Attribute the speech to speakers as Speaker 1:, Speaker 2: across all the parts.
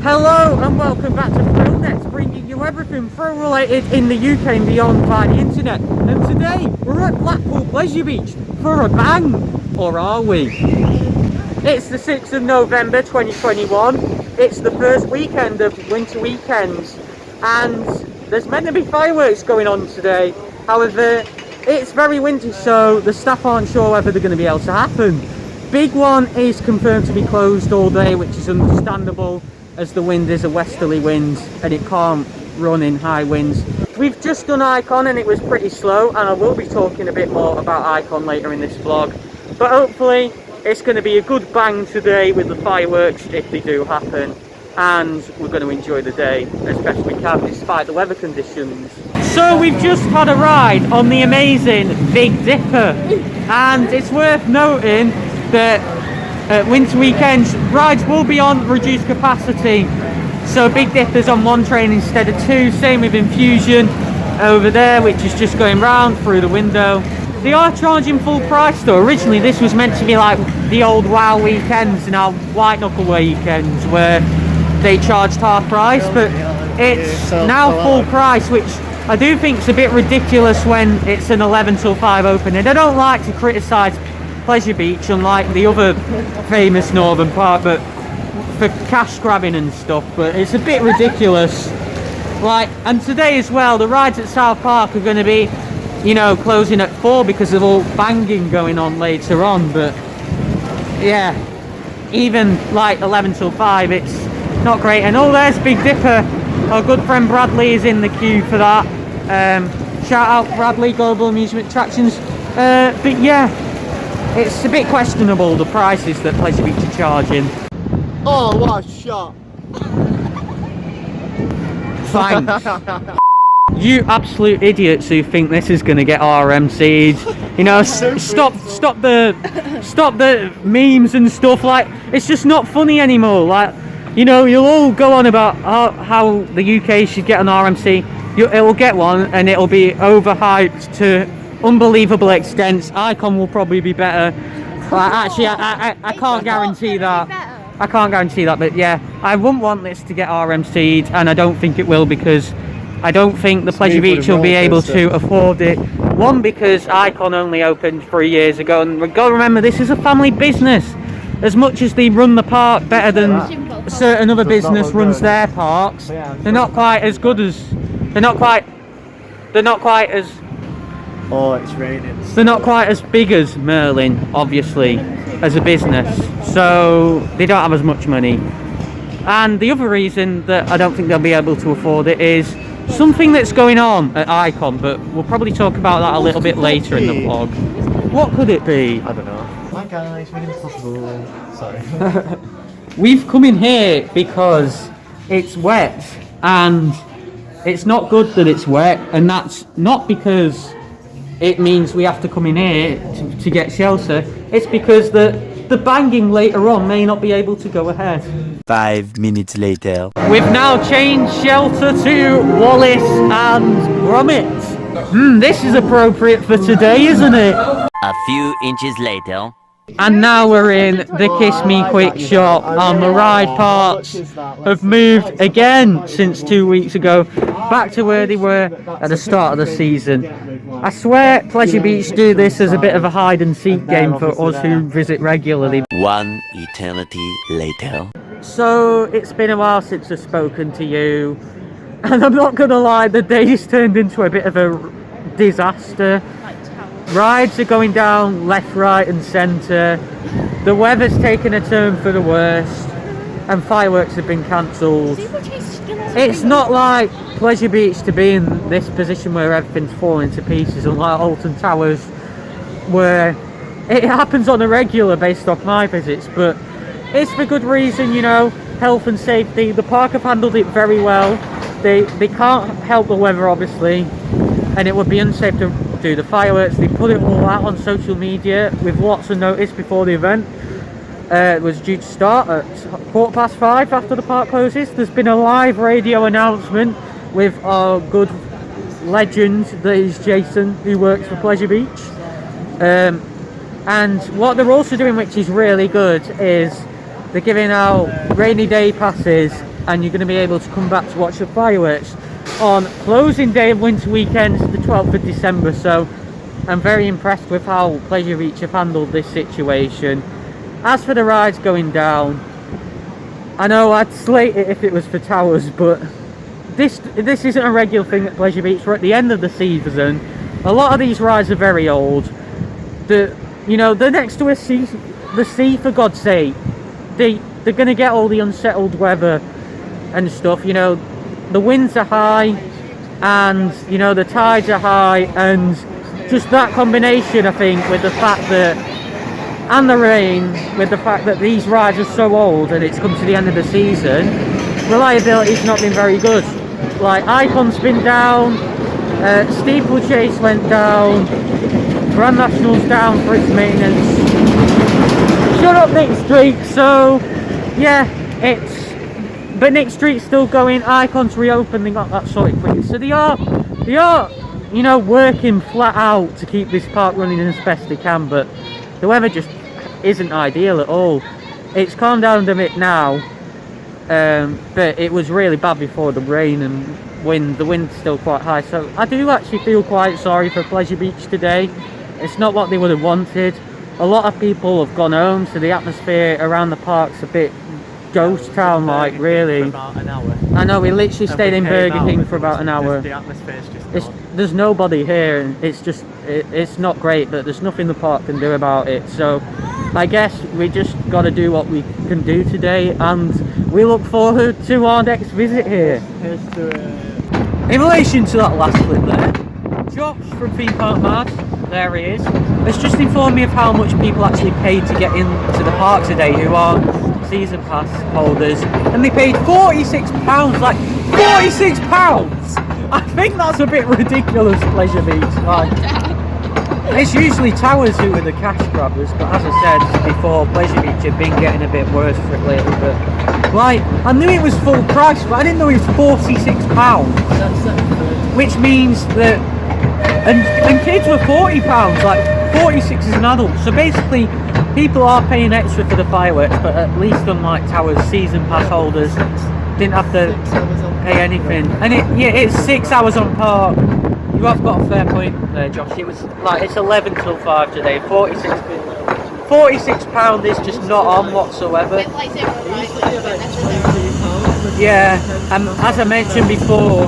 Speaker 1: Hello and welcome back to ThrillNet, bringing you everything thrill related in the UK and beyond via the internet. And today we're at Blackpool Pleasure Beach for a bang, or are we? It's the 6th of November 2021. It's the first weekend of winter weekends and there's meant to be fireworks going on today. However, it's very windy, so the staff aren't sure whether they're going to be able to happen. Big one is confirmed to be closed all day, which is understandable as the wind is a westerly wind and it can't run in high winds. We've just done Icon and it was pretty slow, and I will be talking a bit more about Icon later in this vlog. But hopefully it's going to be a good bang today with the fireworks if they do happen, and we're going to enjoy the day as best we can despite the weather conditions. So we've just had a ride on the amazing Big Dipper, and it's worth noting that at winter weekends rides will be on reduced capacity, so Big Dipper's on one train instead of two. Same with Infusion over there, which is just going round through the window. They are charging full price though. Originally this was meant to be like the old WoW weekends and our White Knuckle weekends where they charged half price, but it's now full price, which I do think is a bit ridiculous when it's an 11 till 5 opening. I don't like to criticise Pleasure Beach, unlike the other famous northern park, but for cash grabbing and stuff, but it's a bit ridiculous. Like, and today as well, the rides at South Park are going to be, you know, closing at 4 because of all banging going on later on. But yeah, even like 11 till 5, it's not great. And oh, there's Big Dipper. Our good friend Bradley is in the queue for that. Shout out Bradley, Global Amusement Attractions. But yeah, it's a bit questionable, the prices that Pleasure Beach are charging.
Speaker 2: Oh, what a shot!
Speaker 1: Thanks. You absolute idiots who think this is going to get RMC'd. You know, stop the memes and stuff. Like, it's just not funny anymore. Like, you know, you'll all go on about how the UK should get an RMC. It will get one and it'll be overhyped to unbelievable extents. Icon will probably be better. Actually, I can't guarantee that. I can't guarantee that, but yeah, I wouldn't want this to get RMC'd, and I don't think it will, because I don't think the Pleasure Beach will be able to afford it. One, because Icon only opened 3 years ago, and we've got to remember this is a family business. As much as they run the park better than a certain other business runs their parks, they're not quite as good as. They're not quite as.
Speaker 2: Oh, it's raining.
Speaker 1: They're not quite as big as Merlin, obviously, as a business, so they don't have as much money. And the other reason that I don't think they'll be able to afford it is something that's going on at Icon, but we'll probably talk about that a little bit later in the vlog. What could it be?
Speaker 2: I don't know. Hi guys, we're Impossible. Sorry.
Speaker 1: We've come in here because it's wet, and it's not good that it's wet, and that's not because it means we have to come in here to get shelter. It's because the banging later on may not be able to go ahead.
Speaker 3: 5 minutes later.
Speaker 1: We've now changed shelter to Wallace and Gromit. This is appropriate for today, isn't it?
Speaker 3: A few inches later.
Speaker 1: And now we're in the Kiss Me Quick shop, and the ride parks have moved again since 2 weeks ago, back to where they were at the start of the season. I swear Pleasure Beach do this as a bit of a hide and seek game for us who visit regularly.
Speaker 3: 1 eternity later.
Speaker 1: So it's been a while since I've spoken to you, and I'm not gonna lie, the day's turned into a bit of a disaster. Rides are going down left, right and centre. The weather's taken a turn for the worst, and fireworks have been cancelled. It's not like Pleasure Beach to be in this position where everything's falling to pieces, unlike Alton Towers, where it happens on a regular based off my visits, but it's for good reason, you know, health and safety. The park have handled it very well. They can't help the weather, obviously, and it would be unsafe to do the fireworks. They put it all out on social media with lots of notice before the event. It was due to start at 5:15 after the park closes. There's been a live radio announcement with our good legend that is Jason, who works for Pleasure Beach. And what they're also doing, which is really good, is they're giving out rainy day passes and you're going to be able to come back to watch the fireworks on closing day of winter weekend, the 12th of December. So I'm very impressed with how Pleasure Beach have handled this situation. As for the rides going down, I know I'd slate it if it was for towers, but this isn't a regular thing at Pleasure Beach. We're at the end of the season. A lot of these rides are very old. They're next to the sea, for God's sake. They're going to get all the unsettled weather and stuff. You know, the winds are high, and you know the tides are high, and just that combination, I think, with the fact that, and the rain, with the fact that these rides are so old and it's come to the end of the season, reliability's not been very good. Like, Icon's been down, Steeplechase went down, Grand National's down for its maintenance. Shut up, Nick Street. So yeah, but Nick Street's still going. Icon's reopened, they got that sorted quickly. So they are, you know, working flat out to keep this park running as best they can, but the weather just isn't ideal at all. It's calmed down a bit now, but it was really bad before the rain and wind. The wind's still quite high, so I do actually feel quite sorry for Pleasure Beach today. It's not what they would have wanted. A lot of people have gone home, so the atmosphere around the park's a bit ghost town like, really.
Speaker 2: For about an hour.
Speaker 1: I know, we literally stayed in Burger King for about an hour.
Speaker 2: The atmosphere's just
Speaker 1: There's nobody here, and it's not great, but there's nothing the park can do about it. So I guess we just got to do what we can do today, and we look forward to our next visit here. In relation to that last clip there, Josh from Theme Park Mad, there he is, has just informed me of how much people actually paid to get into the park today who are season pass holders, and they paid £46, like £46! I think that's a bit ridiculous, Pleasure Beach. Like, it's usually towers who are the cash grabbers, but as I said before, Pleasure Beach have been getting a bit worse for it lately. But like, I knew it was full price, but I didn't know it was £46, which means that, and kids were £40, like 46 is an adult. So basically, people are paying extra for the fireworks, but at least unlike towers, season pass holders didn't have to pay anything. And it's 6 hours on park. You have got a fair point there, Josh. It was like, it's 11 till 5 today. £46 is just not on whatsoever. Yeah, as I mentioned before,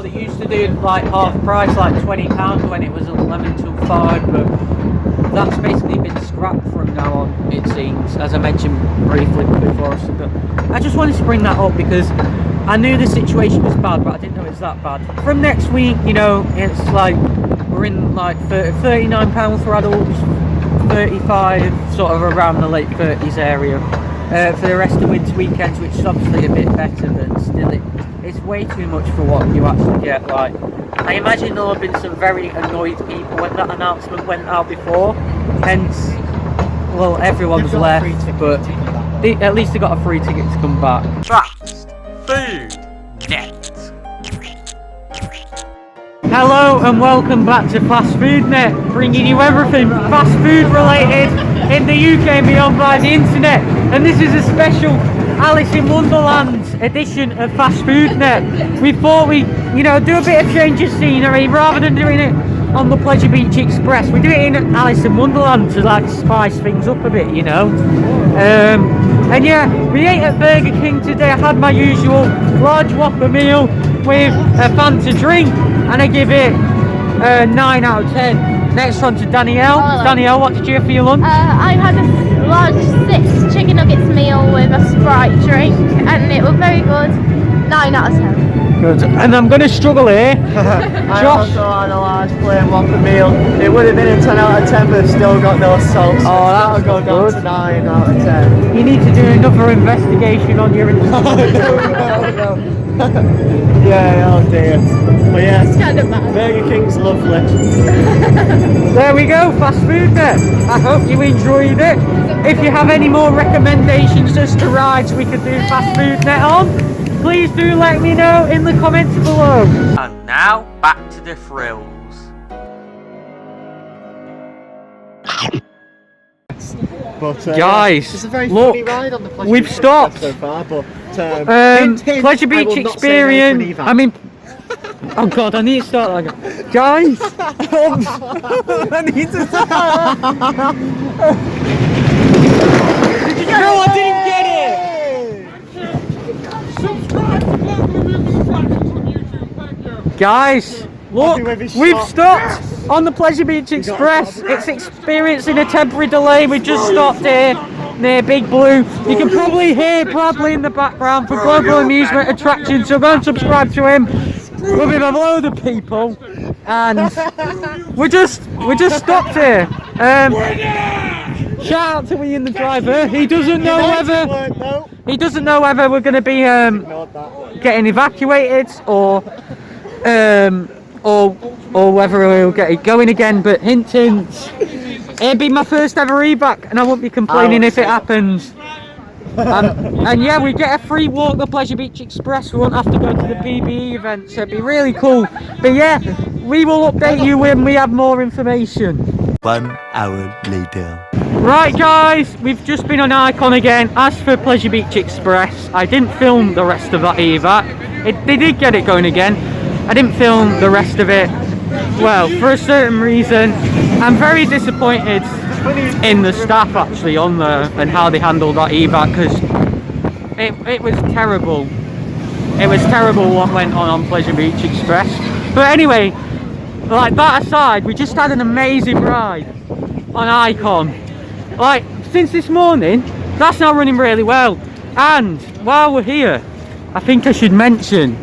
Speaker 1: they used to do like half price, like £20 when it was 11 till 5, but that's basically been scrapped from now on, it seems, as I mentioned briefly before. But I just wanted to bring that up because I knew the situation was bad, but I didn't know it was that bad. From next week, you know, it's like we're in like £39 for adults, 35 sort of around the late 30s area for the rest of winter weekends, which is obviously a bit better, but still it's way too much for what you actually get. Like, I imagine there have been some very annoyed people when that announcement went out before, hence, well, everyone's left, but at least they got a free ticket to come back. FastFoodNet. Hello and welcome back to FastFoodNet, bringing you everything fast food related in the UK and beyond via the internet. And this is a special Alice in Wonderland edition of FastFoodNet. We thought we'd, you know, do a bit of change of scenery rather than doing it on the Pleasure Beach Express. We do it in Alice in Wonderland to like spice things up a bit, you know. And yeah, we ate at Burger King today. I had my usual large Whopper meal with a Fanta drink, and I give it 9 out of 10. Next one to Danielle.
Speaker 4: Hello.
Speaker 1: Danielle, what did you have for your lunch?
Speaker 4: I had a large 6 chicken nuggets meal with a Sprite drink, and it was very good. 9 out of 10.
Speaker 1: Good. And I'm going to struggle here.
Speaker 2: I
Speaker 1: Josh.
Speaker 2: also had a large plain Whopper meal. It would have been a 10 out of 10, but I've still got no salt. So
Speaker 1: Oh,
Speaker 2: that'll go down
Speaker 1: good.
Speaker 2: to 9 out of 10.
Speaker 1: You need to do another investigation on your
Speaker 2: No. Yeah, oh dear. But yeah,
Speaker 4: It's kind of bad.
Speaker 2: Burger King's lovely.
Speaker 1: There we go, FastFoodNet. I hope you enjoyed it. If you have any more recommendations as to rides we could do FastFoodNet on, please do let me know in the comments below. And now, back to the thrills.
Speaker 2: But
Speaker 1: Guys,
Speaker 2: it's a very
Speaker 1: look,
Speaker 2: funny ride on the Pleasure
Speaker 1: we've
Speaker 2: Beach
Speaker 1: stopped.
Speaker 2: so far. But hint, hint,
Speaker 1: Pleasure
Speaker 2: I
Speaker 1: Beach
Speaker 2: will not say no to an
Speaker 1: experience.
Speaker 2: evac.
Speaker 1: I mean, oh god, I need to start like guys. I need to start. No, I didn't get it. Guys, look, we've stopped on the Pleasure Beach Express. It's experiencing a temporary delay. We just stopped here near Big Blue. You can probably hear Bradley in the background for Global Amusement Attraction, so go and subscribe to him. We'll be a load of people, and we just stopped here. Shout out to Ian the driver. He doesn't know whether we're going to be getting evacuated or whether we'll get it going again. But hint, hint, it'd be my first ever evac, and I won't be complaining if it happens. And yeah, we get a free walk the Pleasure Beach Express. We won't have to go to the PBE event, so it'd be really cool. But yeah, we will update you when we have more information.
Speaker 3: 1 hour later.
Speaker 1: Right guys, we've just been on Icon again. As for Pleasure Beach Express, I didn't film the rest of that evac. They did get it going again. I didn't film the rest of it. Well, for a certain reason. I'm very disappointed in the staff actually on there and how they handled that evac, because it was terrible. It was terrible what went on Pleasure Beach Express. But anyway, like that aside, we just had an amazing ride on Icon. Like since this morning, that's now running really well. And while we're here, I think I should mention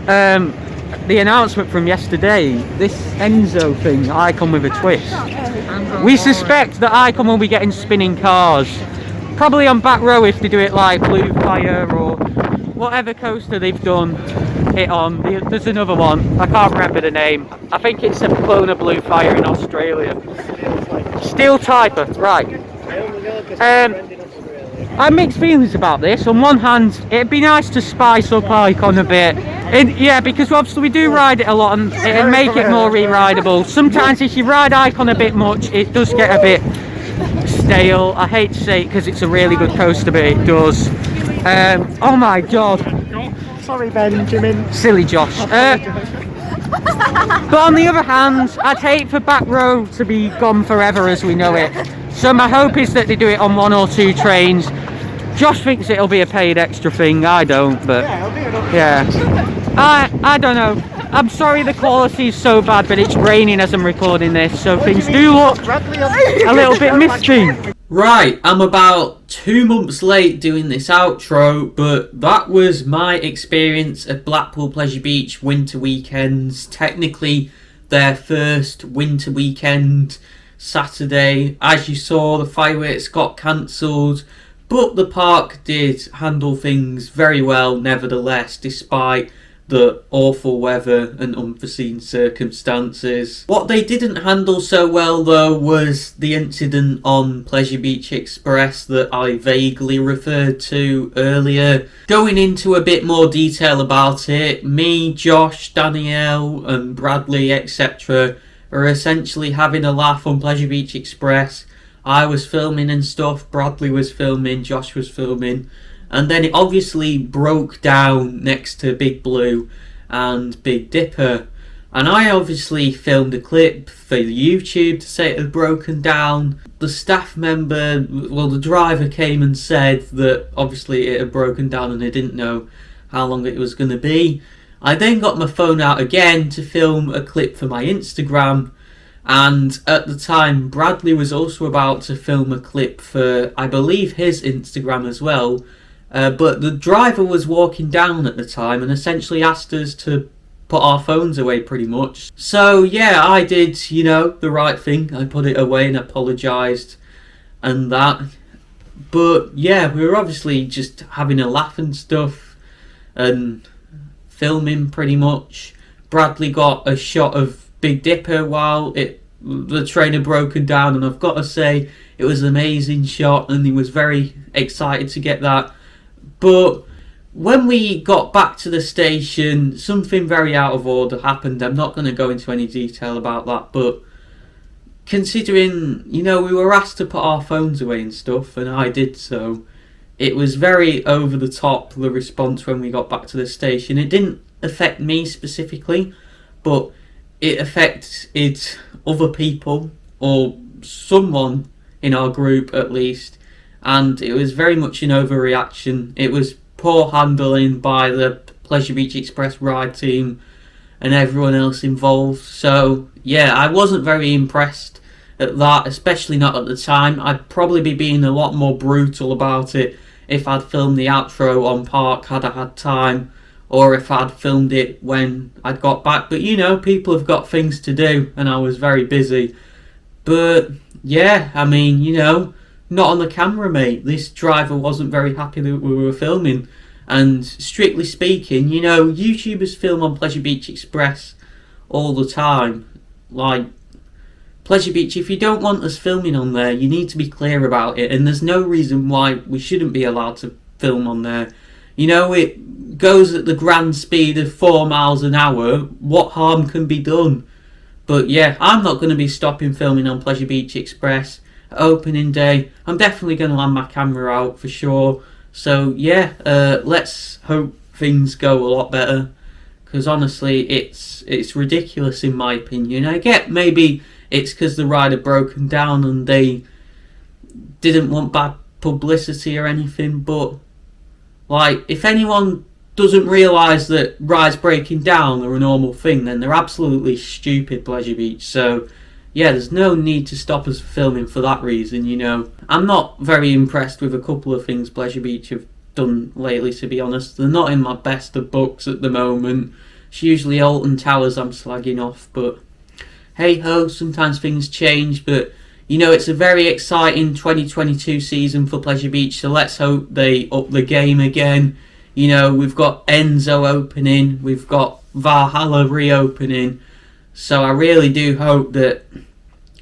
Speaker 1: the announcement from yesterday, this Enzo thing, Icon with a twist. We suspect that Icon will be getting spinning cars, probably on back row if they do it like Blue Fire or whatever coaster they've done it on. There's another one, I can't remember the name. I think it's a clone of Blue Fire in Australia. Steel Typer, right. I have mixed feelings about this. On one hand, it'd be nice to spice up Icon a bit. Yeah, because obviously we do ride it a lot and it'd make it more re-rideable. Sometimes if you ride Icon a bit much, it does get a bit stale. I hate to say it because it's a really good coaster, but it does. Oh my god.
Speaker 2: Sorry, Benjamin.
Speaker 1: Silly Josh. But on the other hand, I'd hate for back row to be gone forever as we know it. So my hope is that they do it on 1 or 2 trains. Josh thinks it'll be a paid extra thing, I don't, but yeah. I don't know. I'm sorry the quality is so bad, but it's raining as I'm recording this, so things do look a little bit misty. Right, I'm about 2 months late doing this outro, but that was my experience at Blackpool Pleasure Beach winter weekends. Technically, their first winter weekend, Saturday. As you saw, the fireworks got cancelled, but the park did handle things very well nevertheless, despite the awful weather and unforeseen circumstances. What they didn't handle so well though was the incident on Pleasure Beach Express that I vaguely referred to earlier. Going into a bit more detail about it, me, Josh, Danielle and Bradley etc. are essentially having a laugh on Pleasure Beach Express. I was filming and stuff, Bradley was filming, Josh was filming. And then it obviously broke down next to Big Blue and Big Dipper. And I obviously filmed a clip for YouTube to say it had broken down. The staff member, well the driver came and said that obviously it had broken down and they didn't know how long it was going to be. I then got my phone out again to film a clip for my Instagram. And at the time Bradley was also about to film a clip for I believe his Instagram as well. But the driver was walking down at the time and essentially asked us to put our phones away pretty much. So yeah, I did, you know, the right thing. I put it away and apologised and that. But yeah, we were obviously just having a laugh and stuff and filming pretty much. Bradley got a shot of Big Dipper while the train had broken down, and I've got to say it was an amazing shot and he was very excited to get that. But when we got back to the station, something very out of order happened. I'm not going to go into any detail about that, but considering, you know, we were asked to put our phones away and stuff, and I did so, it was very over the top, the response when we got back to the station. It didn't affect me specifically, but it affected other people, or someone in our group at least, and it was very much an overreaction. It was poor handling by the Pleasure Beach Express ride team and everyone else involved. So yeah, I wasn't very impressed at that, especially not at the time. I'd probably be being a lot more brutal about it if I'd filmed the outro on park had I had time, or if I'd filmed it when I'd got back. But you know, people have got things to do, and I was very busy. But yeah, I mean, you know, not on the camera, mate. This driver wasn't very happy that we were filming. And strictly speaking, you know, YouTubers film on Pleasure Beach Express all the time. Like, Pleasure Beach, if you don't want us filming on there, you need to be clear about it. And there's no reason why we shouldn't be allowed to film on there. You know, it goes at the grand speed of 4 miles an hour. What harm can be done? But yeah, I'm not going to be stopping filming on Pleasure Beach Express at opening day. I'm definitely going to land my camera out for sure. So yeah, let's hope things go a lot better, because honestly it's ridiculous in my opinion. I get maybe it's because the ride had broken down and they didn't want bad publicity or anything, but like, if anyone doesn't realise that rides breaking down are a normal thing, then they're absolutely stupid, Pleasure Beach. So yeah, there's no need to stop us filming for that reason, you know. I'm not very impressed with a couple of things Pleasure Beach have done lately, to be honest. They're not in my best of books at the moment. It's usually Alton Towers I'm slagging off, but hey ho, sometimes things change. But you know, it's a very exciting 2022 season for Pleasure Beach, so let's hope they up the game again. You know, we've got Enzo opening, we've got Valhalla reopening. So I really do hope that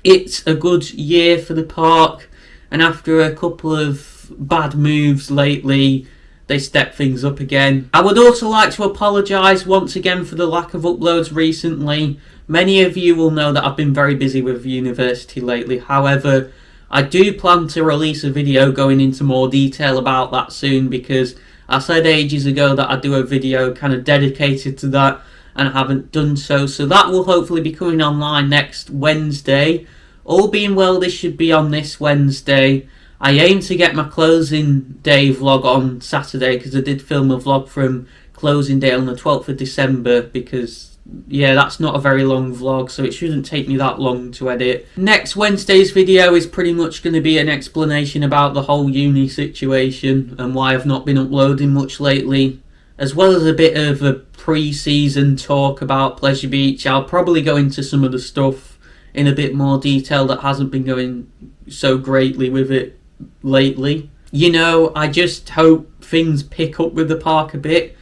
Speaker 1: it's a good year for the park, and after a couple of bad moves lately, they step things up again. I would also like to apologise once again for the lack of uploads recently. Many of you will know that I've been very busy with university lately. However, I do plan to release a video going into more detail about that soon, because I said ages ago that I'd do a video kind of dedicated to that, and I haven't done so. So that will hopefully be coming online next Wednesday. All being well, this should be on this Wednesday. I aim to get my closing day vlog on Saturday, because I did film a vlog from closing day on the 12th of December, because yeah, that's not a very long vlog, so it shouldn't take me that long to edit. Next Wednesday's video is pretty much going to be an explanation about the whole uni situation and why I've not been uploading much lately, as well as a bit of a pre-season talk about Pleasure Beach. I'll probably go into some of the stuff in a bit more detail that hasn't been going so greatly with it lately. You know, I just hope things pick up with the park a bit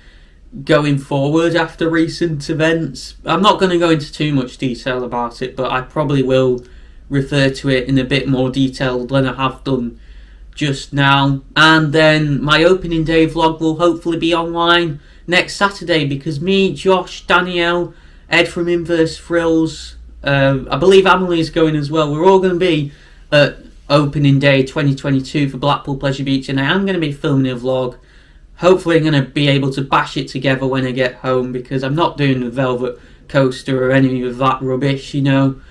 Speaker 1: going forward after recent events. I'm not going to go into too much detail about it, but I probably will refer to it in a bit more detail than I have done just now. And then my opening day vlog will hopefully be online next Saturday, because me, Josh, Danielle, Ed from Inverse Thrills, I believe Emily's going as well. We're all going to be at opening day 2022 for Blackpool Pleasure Beach, and I am going to be filming a vlog. Hopefully I'm going to be able to bash it together when I get home, because I'm not doing the Velvet Coaster or any of that rubbish, you know.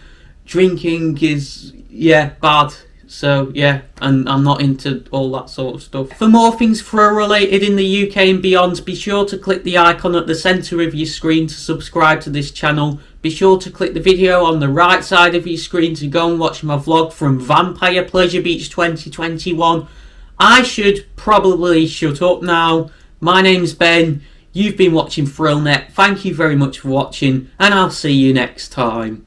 Speaker 1: Drinking is, yeah, bad. So yeah, and I'm not into all that sort of stuff. For more things Thrill related in the UK and beyond, be sure to click the icon at the centre of your screen to subscribe to this channel. Be sure to click the video on the right side of your screen to go and watch my vlog from Vampire Pleasure Beach 2021. I should probably shut up now. My name's Ben. You've been watching ThrillNet. Thank you very much for watching, and I'll see you next time.